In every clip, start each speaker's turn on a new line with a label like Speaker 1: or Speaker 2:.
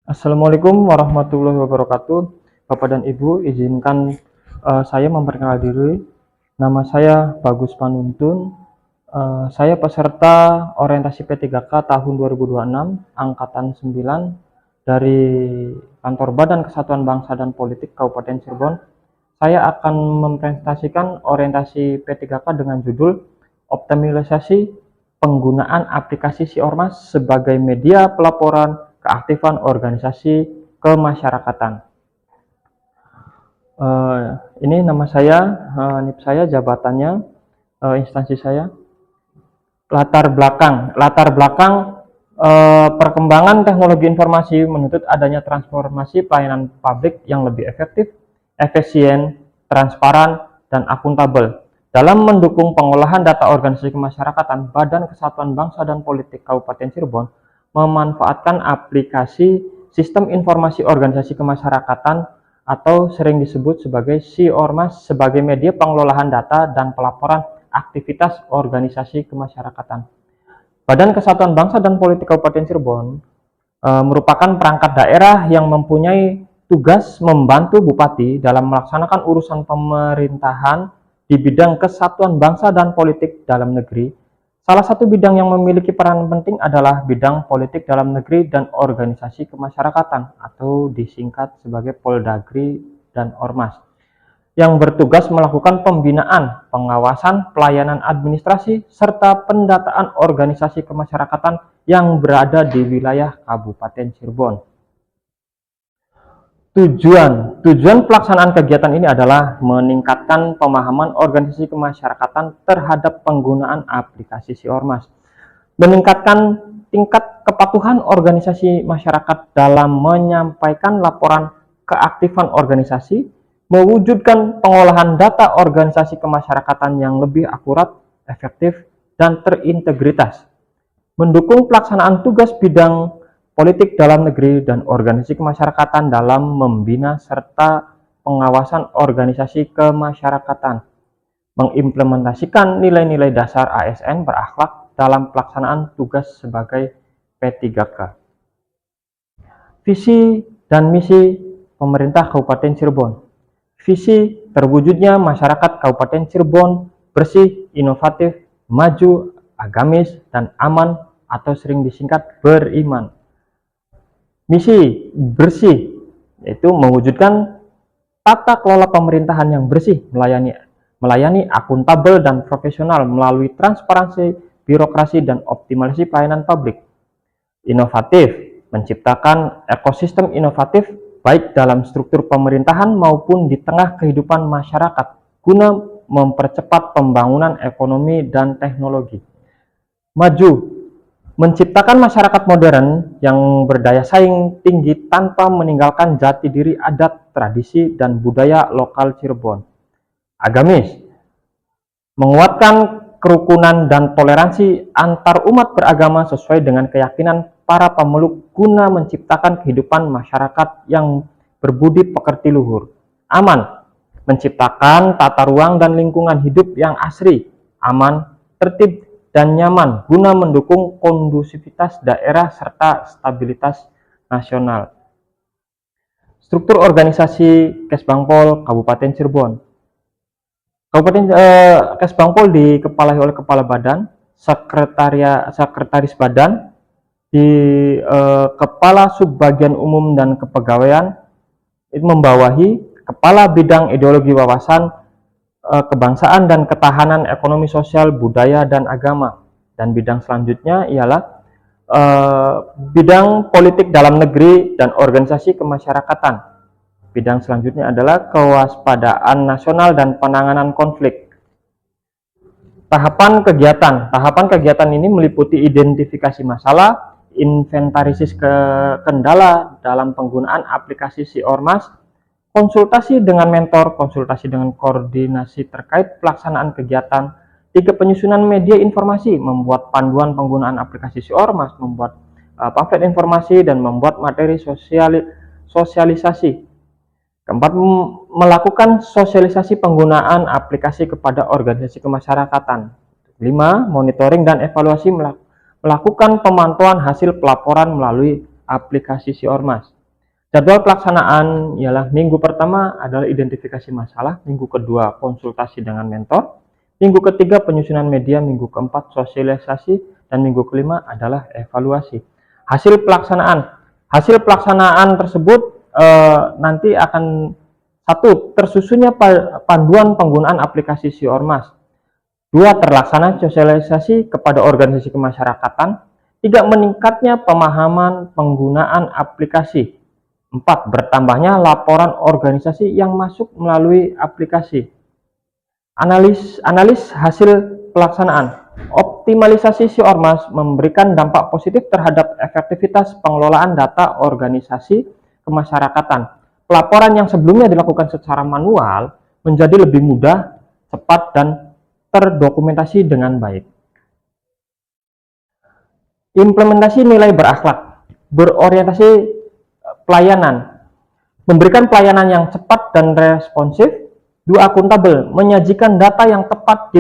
Speaker 1: Assalamualaikum warahmatullahi wabarakatuh. Bapak dan Ibu, izinkan saya memperkenalkan diri. Nama saya Bagus Panuntun. Saya peserta orientasi P3K tahun 2026, angkatan 9 dari Kantor Badan Kesatuan Bangsa dan Politik Kabupaten Cirebon. Saya akan mempresentasikan orientasi P3K dengan judul Optimalisasi Penggunaan Aplikasi Si Ormas sebagai Media Pelaporan Keaktifan Organisasi Kemasyarakatan. Ini nama saya, NIP saya, jabatannya, instansi saya. Latar belakang perkembangan teknologi informasi menuntut adanya transformasi pelayanan publik yang lebih efektif, efisien, transparan, dan akuntabel. Dalam mendukung pengolahan data organisasi kemasyarakatan, Badan Kesatuan Bangsa dan Politik Kabupaten Cirebon memanfaatkan aplikasi Sistem Informasi Organisasi Kemasyarakatan atau sering disebut sebagai SI-Ormas sebagai media pengelolaan data dan pelaporan aktivitas organisasi kemasyarakatan. Badan Kesatuan Bangsa dan Politik Kabupaten Cirebon merupakan perangkat daerah yang mempunyai tugas membantu Bupati dalam melaksanakan urusan pemerintahan di bidang kesatuan bangsa dan politik dalam negeri. Salah satu bidang yang memiliki peran penting adalah bidang politik dalam negeri dan organisasi kemasyarakatan atau disingkat sebagai Poldagri dan Ormas, yang bertugas melakukan pembinaan, pengawasan, pelayanan administrasi, serta pendataan organisasi kemasyarakatan yang berada di wilayah Kabupaten Cirebon. Tujuan pelaksanaan kegiatan ini adalah meningkatkan pemahaman organisasi kemasyarakatan terhadap penggunaan aplikasi Si Ormas, meningkatkan tingkat kepatuhan organisasi masyarakat dalam menyampaikan laporan keaktifan organisasi, mewujudkan pengolahan data organisasi kemasyarakatan yang lebih akurat, efektif, dan terintegritas, mendukung pelaksanaan tugas bidang politik dalam negeri dan organisasi kemasyarakatan dalam membina serta pengawasan organisasi kemasyarakatan, mengimplementasikan nilai-nilai dasar ASN berakhlak dalam pelaksanaan tugas sebagai P3K. Visi dan misi pemerintah Kabupaten Cirebon. Visi terwujudnya masyarakat Kabupaten Cirebon bersih, inovatif, maju, agamis, dan aman atau sering disingkat beriman. Misi bersih, yaitu mewujudkan tata kelola pemerintahan yang bersih, melayani akuntabel dan profesional melalui transparansi, birokrasi, dan optimalisasi pelayanan publik. Inovatif, menciptakan ekosistem inovatif baik dalam struktur pemerintahan maupun di tengah kehidupan masyarakat guna mempercepat pembangunan ekonomi dan teknologi. Maju, menciptakan masyarakat modern yang berdaya saing tinggi tanpa meninggalkan jati diri adat, tradisi, dan budaya lokal Cirebon. Agamis, menguatkan kerukunan dan toleransi antar umat beragama sesuai dengan keyakinan para pemeluk guna menciptakan kehidupan masyarakat yang berbudi pekerti luhur. Aman, menciptakan tata ruang dan lingkungan hidup yang asri, aman, tertib, dan nyaman guna mendukung kondusivitas daerah serta stabilitas nasional. Struktur organisasi Kesbangpol Kabupaten Cirebon. Kesbangpol dikepalai oleh Kepala Badan, Sekretaris Badan, Kepala Subbagian Umum dan Kepegawaian, itu membawahi Kepala Bidang Ideologi Wawasan Kebangsaan dan Ketahanan Ekonomi Sosial Budaya dan Agama, dan bidang selanjutnya ialah bidang politik dalam negeri dan organisasi kemasyarakatan. Bidang selanjutnya adalah kewaspadaan nasional dan penanganan konflik. Tahapan kegiatan ini meliputi identifikasi masalah, inventarisasi kendala dalam penggunaan aplikasi Si Ormas, konsultasi dengan mentor, konsultasi dengan koordinasi terkait pelaksanaan kegiatan, penyusunan media informasi, membuat panduan penggunaan aplikasi Si Ormas, membuat pamflet informasi, dan membuat materi sosialisasi. Keempat, melakukan sosialisasi penggunaan aplikasi kepada organisasi kemasyarakatan. 5, monitoring dan evaluasi, melakukan pemantauan hasil pelaporan melalui aplikasi Si Ormas. Jadwal pelaksanaan ialah minggu pertama adalah identifikasi masalah, minggu kedua konsultasi dengan mentor, minggu ketiga penyusunan media, minggu keempat sosialisasi, dan minggu kelima adalah evaluasi. Hasil pelaksanaan tersebut nanti akan: 1. Tersusunnya panduan penggunaan aplikasi Si Ormas. 2. Terlaksana sosialisasi kepada organisasi kemasyarakatan. 3. Meningkatnya pemahaman penggunaan aplikasi. 4. Bertambahnya laporan organisasi yang masuk melalui aplikasi. Analis hasil pelaksanaan. Optimalisasi Si Ormas memberikan dampak positif terhadap efektivitas pengelolaan data organisasi kemasyarakatan. Pelaporan yang sebelumnya dilakukan secara manual menjadi lebih mudah, cepat, dan terdokumentasi dengan baik. Implementasi nilai berakhlak, berorientasi pelayanan, memberikan pelayanan yang cepat dan responsif. 2. Akuntabel, menyajikan data yang tepat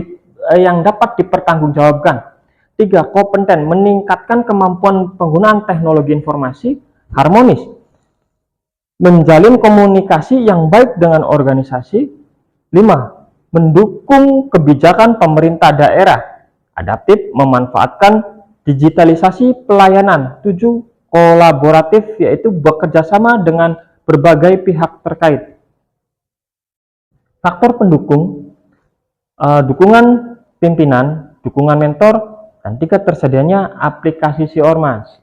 Speaker 1: yang dapat dipertanggungjawabkan. 3. Kompeten, meningkatkan kemampuan penggunaan teknologi informasi. Harmonis, menjalin komunikasi yang baik dengan organisasi. 5. Mendukung kebijakan pemerintah daerah. Adaptif, memanfaatkan digitalisasi pelayanan. 7. Kolaboratif, yaitu bekerjasama dengan berbagai pihak terkait. Faktor pendukung, dukungan pimpinan, dukungan mentor, dan 3. Tersedianya aplikasi Si Ormas.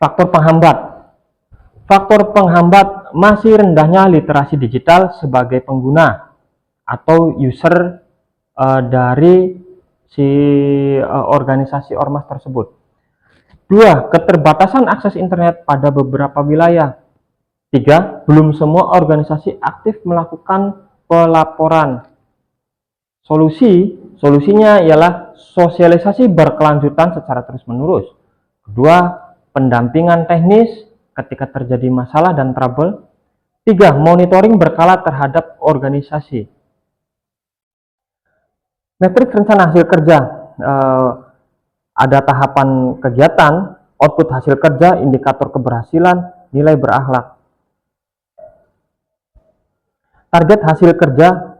Speaker 1: Faktor penghambat masih rendahnya literasi digital sebagai pengguna atau user dari si organisasi Ormas tersebut. 2. Keterbatasan akses internet pada beberapa wilayah. 3. Belum semua organisasi aktif melakukan pelaporan. Solusinya ialah sosialisasi berkelanjutan secara terus-menerus. 2. Pendampingan teknis ketika terjadi masalah dan trouble. 3. Monitoring berkala terhadap organisasi. Metrik rencana hasil kerja. Ada tahapan kegiatan, output hasil kerja, indikator keberhasilan, nilai berakhlak. Target hasil kerja,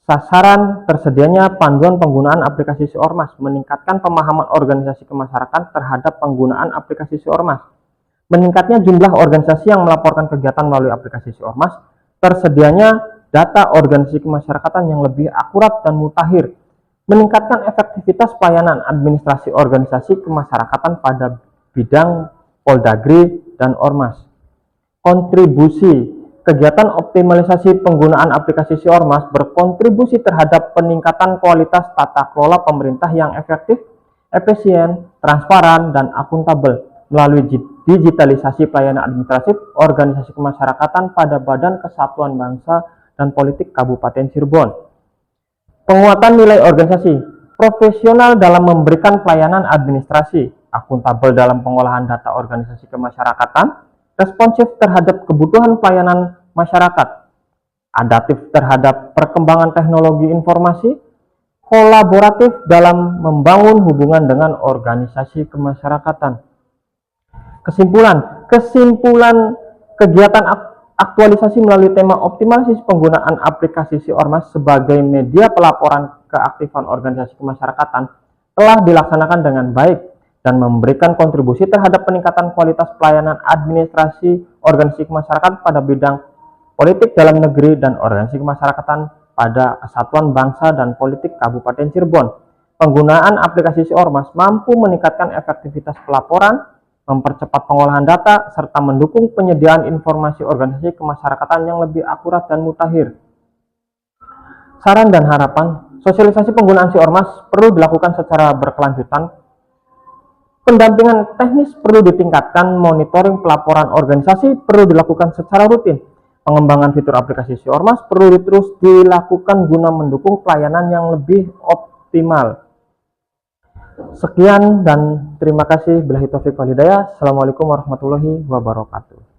Speaker 1: sasaran tersedianya panduan penggunaan aplikasi Si Ormas, meningkatkan pemahaman organisasi kemasyarakatan terhadap penggunaan aplikasi Si Ormas, meningkatnya jumlah organisasi yang melaporkan kegiatan melalui aplikasi Si Ormas, tersedianya data organisasi kemasyarakatan yang lebih akurat dan mutakhir, meningkatkan efektivitas pelayanan administrasi organisasi kemasyarakatan pada bidang Poldagri dan Ormas. Kontribusi, kegiatan optimalisasi penggunaan aplikasi Si Ormas berkontribusi terhadap peningkatan kualitas tata kelola pemerintah yang efektif, efisien, transparan, dan akuntabel melalui digitalisasi pelayanan administratif organisasi kemasyarakatan pada Badan Kesatuan Bangsa dan Politik Kabupaten Cirebon. Penguatan nilai organisasi, profesional dalam memberikan pelayanan administrasi, akuntabel dalam pengolahan data organisasi kemasyarakatan, responsif terhadap kebutuhan pelayanan masyarakat, adaptif terhadap perkembangan teknologi informasi, kolaboratif dalam membangun hubungan dengan organisasi kemasyarakatan. Kesimpulan kegiatan aktualisasi melalui tema optimalisasi penggunaan aplikasi Si Ormas sebagai media pelaporan keaktifan organisasi kemasyarakatan telah dilaksanakan dengan baik dan memberikan kontribusi terhadap peningkatan kualitas pelayanan administrasi organisasi kemasyarakatan pada bidang politik dalam negeri dan organisasi kemasyarakatan pada Kesatuan Bangsa dan Politik Kabupaten Cirebon. Penggunaan aplikasi Si Ormas mampu meningkatkan efektivitas pelaporan, mempercepat pengolahan data, serta mendukung penyediaan informasi organisasi kemasyarakatan yang lebih akurat dan mutakhir. Saran dan harapan, sosialisasi penggunaan Si Ormas perlu dilakukan secara berkelanjutan. Pendampingan teknis perlu ditingkatkan, monitoring pelaporan organisasi perlu dilakukan secara rutin. Pengembangan fitur aplikasi Si Ormas perlu terus dilakukan guna mendukung pelayanan yang lebih optimal. Sekian dan terima kasih. Billahi taufiq wal hidayah. Assalamualaikum warahmatullahi wabarakatuh.